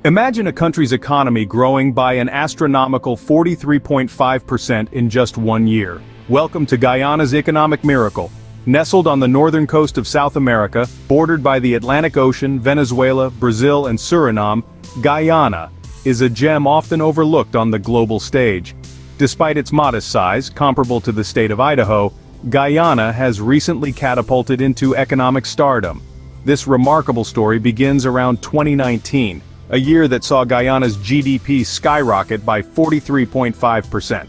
Imagine a country's economy growing by an astronomical 43.5% in just 1 year. Welcome to Guyana's economic miracle. Nestled on the northern coast of South America, bordered by the Atlantic Ocean, Venezuela, Brazil, and Suriname, Guyana is a gem often overlooked on the global stage. Despite its modest size, comparable to the state of Idaho, Guyana has recently catapulted into economic stardom. This remarkable story begins around 2019, a year that saw Guyana's GDP skyrocket by 43.5%.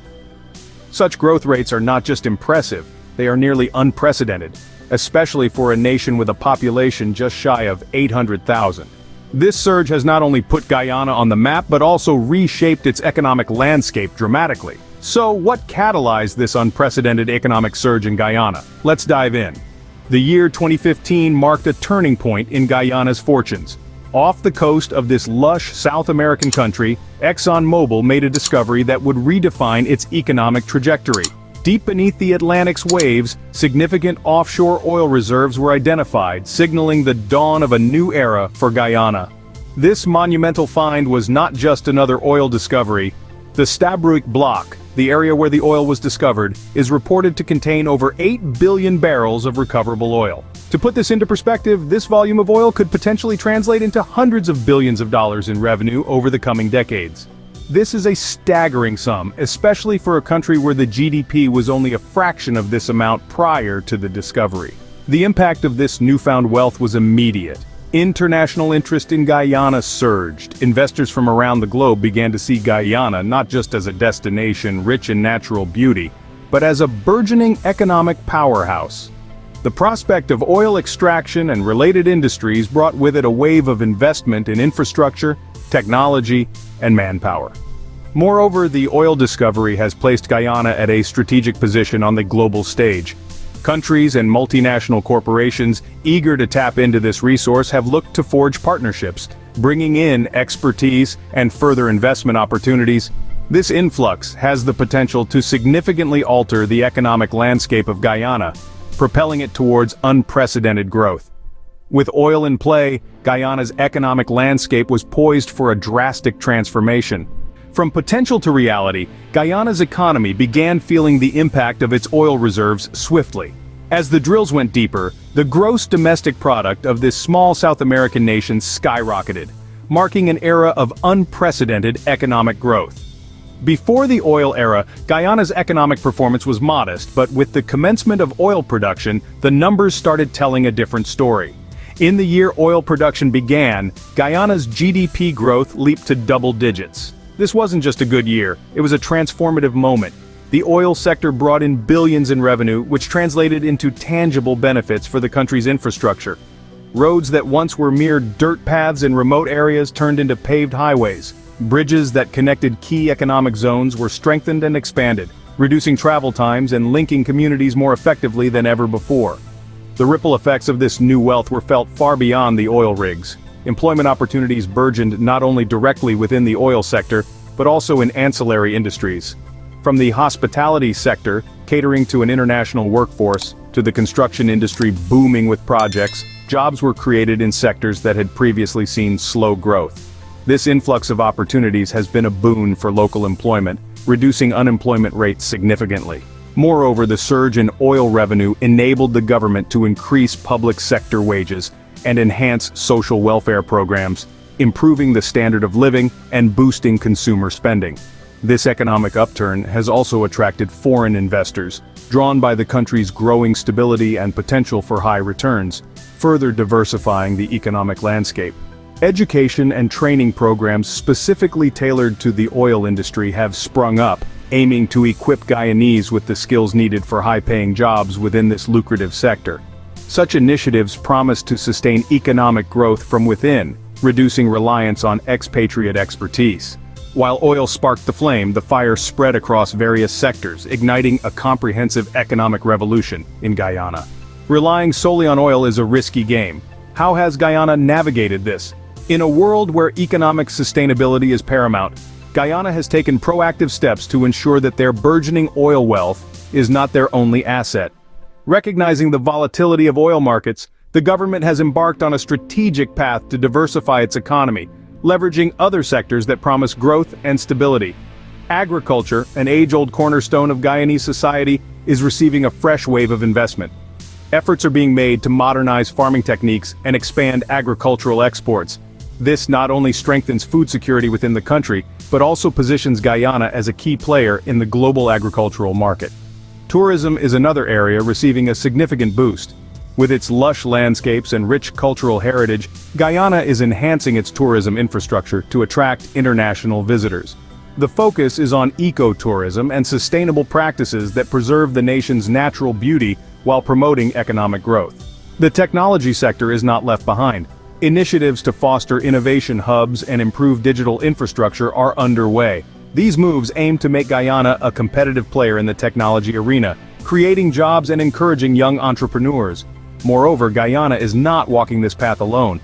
Such growth rates are not just impressive, they are nearly unprecedented, especially for a nation with a population just shy of 800,000. This surge has not only put Guyana on the map but also reshaped its economic landscape dramatically. So what catalyzed this unprecedented economic surge in Guyana? Let's dive in. The year 2015 marked a turning point in Guyana's fortunes. Off the coast of this lush South American country, ExxonMobil made a discovery that would redefine its economic trajectory. Deep beneath the Atlantic's waves, significant offshore oil reserves were identified, signaling the dawn of a new era for Guyana. This monumental find was not just another oil discovery. The Stabroek Block, the area where the oil was discovered, is reported to contain over 8 billion barrels of recoverable oil. To put this into perspective, this volume of oil could potentially translate into hundreds of billions of dollars in revenue over the coming decades. This is a staggering sum, especially for a country where the GDP was only a fraction of this amount prior to the discovery. The impact of this newfound wealth was immediate. International interest in Guyana surged. Investors from around the globe began to see Guyana not just as a destination rich in natural beauty, but as a burgeoning economic powerhouse. The prospect of oil extraction and related industries brought with it a wave of investment in infrastructure, technology, and manpower. Moreover, the oil discovery has placed Guyana at a strategic position on the global stage. Countries and multinational corporations eager to tap into this resource have looked to forge partnerships, bringing in expertise and further investment opportunities. This influx has the potential to significantly alter the economic landscape of Guyana, propelling it towards unprecedented growth. With oil in play, Guyana's economic landscape was poised for a drastic transformation. From potential to reality, Guyana's economy began feeling the impact of its oil reserves swiftly. As the drills went deeper, the gross domestic product of this small South American nation skyrocketed, marking an era of unprecedented economic growth. Before the oil era, Guyana's economic performance was modest, but with the commencement of oil production, the numbers started telling a different story. In the year oil production began, Guyana's GDP growth leaped to double digits. This wasn't just a good year, it was a transformative moment. The oil sector brought in billions in revenue, which translated into tangible benefits for the country's infrastructure. Roads that once were mere dirt paths in remote areas turned into paved highways. Bridges that connected key economic zones were strengthened and expanded, reducing travel times and linking communities more effectively than ever before. The ripple effects of this new wealth were felt far beyond the oil rigs. Employment opportunities burgeoned not only directly within the oil sector, but also in ancillary industries. From the hospitality sector, catering to an international workforce, to the construction industry booming with projects, jobs were created in sectors that had previously seen slow growth. This influx of opportunities has been a boon for local employment, reducing unemployment rates significantly. Moreover, the surge in oil revenue enabled the government to increase public sector wages and enhance social welfare programs, improving the standard of living and boosting consumer spending. This economic upturn has also attracted foreign investors, drawn by the country's growing stability and potential for high returns, further diversifying the economic landscape. Education and training programs specifically tailored to the oil industry have sprung up, aiming to equip Guyanese with the skills needed for high-paying jobs within this lucrative sector. Such initiatives promise to sustain economic growth from within, reducing reliance on expatriate expertise. While oil sparked the flame, the fire spread across various sectors, igniting a comprehensive economic revolution in Guyana. Relying solely on oil is a risky game. How has Guyana navigated this? In a world where economic sustainability is paramount, Guyana has taken proactive steps to ensure that their burgeoning oil wealth is not their only asset. Recognizing the volatility of oil markets, the government has embarked on a strategic path to diversify its economy, leveraging other sectors that promise growth and stability. Agriculture, an age-old cornerstone of Guyanese society, is receiving a fresh wave of investment. Efforts are being made to modernize farming techniques and expand agricultural exports. This not only strengthens food security within the country, but also positions Guyana as a key player in the global agricultural market. Tourism is another area receiving a significant boost. With its lush landscapes and rich cultural heritage, Guyana is enhancing its tourism infrastructure to attract international visitors. The focus is on ecotourism and sustainable practices that preserve the nation's natural beauty while promoting economic growth. The technology sector is not left behind. Initiatives to foster innovation hubs and improve digital infrastructure are underway. These moves aim to make Guyana a competitive player in the technology arena, creating jobs and encouraging young entrepreneurs. Moreover, Guyana is not walking this path alone.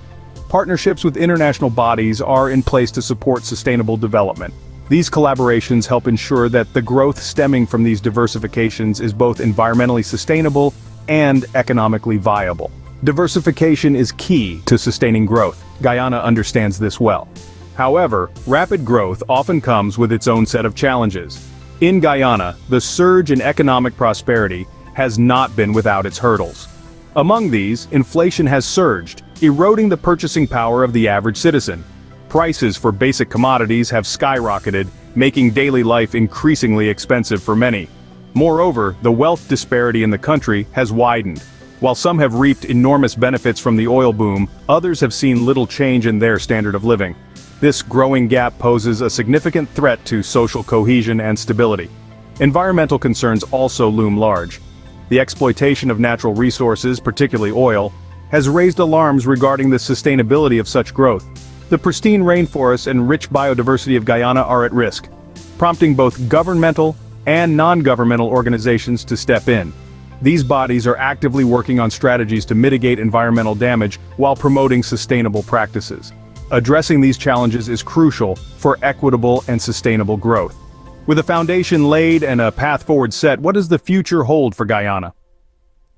Partnerships with international bodies are in place to support sustainable development. These collaborations help ensure that the growth stemming from these diversifications is both environmentally sustainable and economically viable. Diversification is key to sustaining growth. Guyana understands this well. However, rapid growth often comes with its own set of challenges. In Guyana, the surge in economic prosperity has not been without its hurdles. Among these, inflation has surged, eroding the purchasing power of the average citizen. Prices for basic commodities have skyrocketed, making daily life increasingly expensive for many. Moreover, the wealth disparity in the country has widened. While some have reaped enormous benefits from the oil boom, others have seen little change in their standard of living. This growing gap poses a significant threat to social cohesion and stability. Environmental concerns also loom large. The exploitation of natural resources, particularly oil, has raised alarms regarding the sustainability of such growth. The pristine rainforests and rich biodiversity of Guyana are at risk, prompting both governmental and non-governmental organizations to step in. These bodies are actively working on strategies to mitigate environmental damage while promoting sustainable practices. Addressing these challenges is crucial for equitable and sustainable growth. With a foundation laid and a path forward set, what does the future hold for Guyana?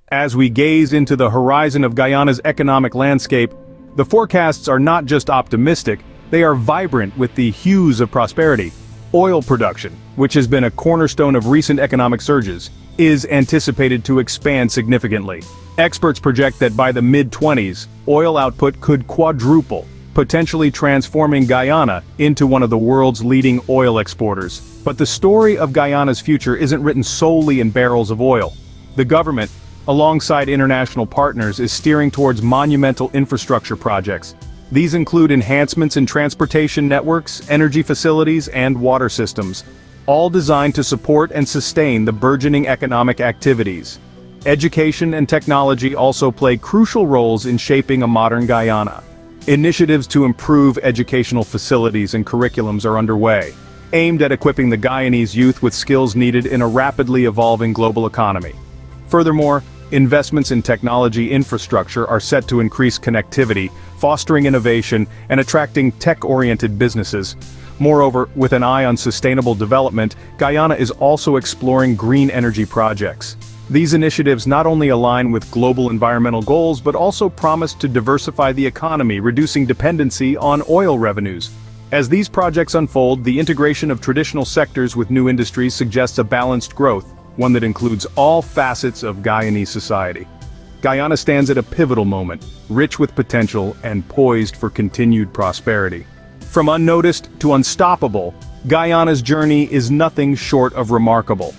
As we gaze into the horizon of Guyana's economic landscape, the forecasts are not just optimistic, they are vibrant with the hues of prosperity. Oil production, which has been a cornerstone of recent economic surges, is anticipated to expand significantly. Experts project that by the mid-20s, oil output could quadruple, potentially transforming Guyana into one of the world's leading oil exporters. But the story of Guyana's future isn't written solely in barrels of oil. The government, alongside international partners, is steering towards monumental infrastructure projects. These include enhancements in transportation networks, energy facilities, and water systems, all designed to support and sustain the burgeoning economic activities. Education and technology also play crucial roles in shaping a modern Guyana. Initiatives to improve educational facilities and curriculums are underway, aimed at equipping the Guyanese youth with skills needed in a rapidly evolving global economy. Furthermore, investments in technology infrastructure are set to increase connectivity, fostering innovation, and attracting tech-oriented businesses. Moreover, with an eye on sustainable development, Guyana is also exploring green energy projects. These initiatives not only align with global environmental goals but also promise to diversify the economy, reducing dependency on oil revenues. As these projects unfold, the integration of traditional sectors with new industries suggests a balanced growth, one that includes all facets of Guyanese society. Guyana stands at a pivotal moment, rich with potential and poised for continued prosperity. From unnoticed to unstoppable, Guyana's journey is nothing short of remarkable.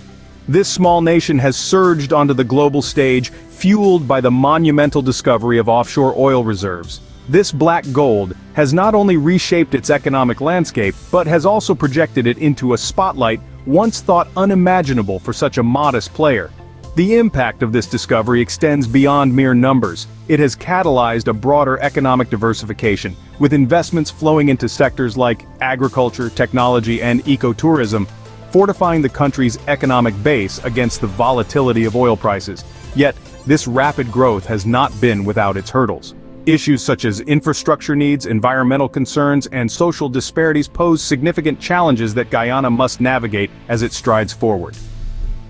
This small nation has surged onto the global stage, fueled by the monumental discovery of offshore oil reserves. This black gold has not only reshaped its economic landscape, but has also projected it into a spotlight once thought unimaginable for such a modest player. The impact of this discovery extends beyond mere numbers. It has catalyzed a broader economic diversification, with investments flowing into sectors like agriculture, technology, and ecotourism, fortifying the country's economic base against the volatility of oil prices. Yet, this rapid growth has not been without its hurdles. Issues such as infrastructure needs, environmental concerns, and social disparities pose significant challenges that Guyana must navigate as it strides forward.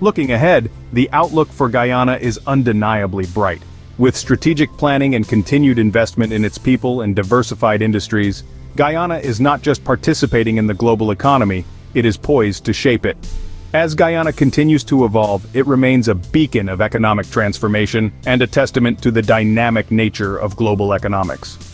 Looking ahead, the outlook for Guyana is undeniably bright. With strategic planning and continued investment in its people and diversified industries, Guyana is not just participating in the global economy, it is poised to shape it. As Guyana continues to evolve, it remains a beacon of economic transformation and a testament to the dynamic nature of global economics.